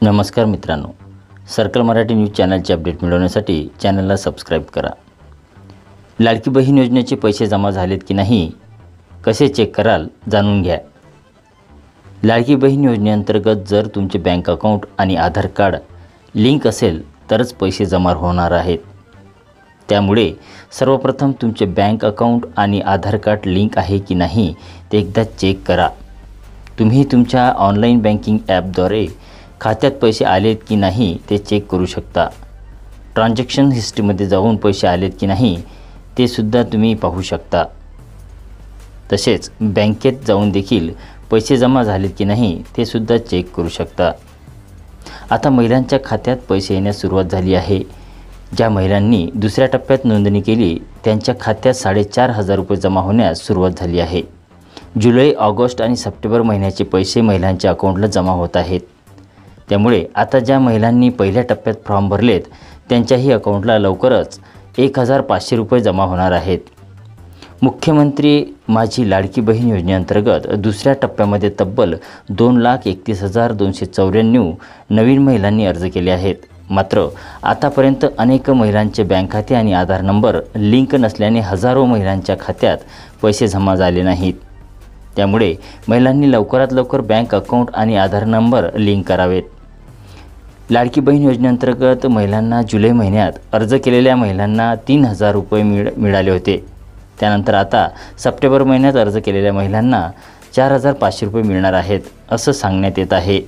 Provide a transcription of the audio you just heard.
नमस्कार मित्रांनो, circle Marathi news चॅनलचे update मिळवण्यासाठी चॅनलला सबस्क्राईब करा। लाडकी बहीण योजनेचे पैसे जमा झालेत की नाही, कसे चेक कराल जाणून घ्या। लाडकी बहीण योजनेअंतर्गत जर तुमचे बँक अकाउंट आणि आधार कार्ड लिंक असेल तरच पैसे जमा होणार आहेत। त्यामुळे सर्वप्रथम तुमचे बँक अकाउंट आणि आधार कार्ड लिंक आहे की नाही ते एकदा चेक करा। तुम्ही तुमच्या ऑनलाईन बँकिंग ॲपद्वारे खात्यात पैसे आलेत की नाही ते चेक करू शकता। ट्रान्झॅक्शन हिस्ट्रीमध्ये जाऊन पैसे आलेत की नाही ते सुद्धा तुम्ही पाहू शकता। तसेच बँकेत जाऊन देखील पैसे जमा झालेत की नाही ते सुद्धा चेक करू शकता। आता महिलांच्या खात्यात पैसे येण्यास सुरुवात झाली आहे। ज्या महिलांनी दुसऱ्या टप्प्यात नोंदणी केली त्यांच्या खात्यात 4,500 रुपये जमा होण्यास सुरुवात झाली आहे। जुलै, ऑगस्ट आणि सप्टेंबर महिन्याचे पैसे महिलांच्या अकाउंटला जमा होत आहेत। त्यामुळे आता ज्या महिलांनी पहिल्या टप्प्यात फॉर्म भरलेत त्यांच्याही अकाउंटला लवकरच 1,500 रुपये जमा होणार आहेत। मुख्यमंत्री माझी लाडकी बहीण योजनेअंतर्गत दुसऱ्या टप्प्यामध्ये तब्बल 2,31,294 नवीन महिलांनी अर्ज केले आहेत। मात्र आतापर्यंत अनेक महिलांचे बँक खाते आणि आधार नंबर लिंक नसल्याने हजारो महिलांच्या खात्यात पैसे जमा झाले नाहीत। त्यामुळे महिलांनी लवकरात लवकर बँक अकाउंट आणि आधार नंबर लिंक करावेत। लाडकी बहीण योजनेअंतर्गत महिलांना जुलै महिन्यात अर्ज केलेल्या महिलांना 3,000 रुपये मिळाले होते। त्यानंतर आता सप्टेंबर महिन्यात अर्ज केलेल्या महिलांना 4,500 रुपये मिळणार आहेत असं सांगण्यात येत आहे।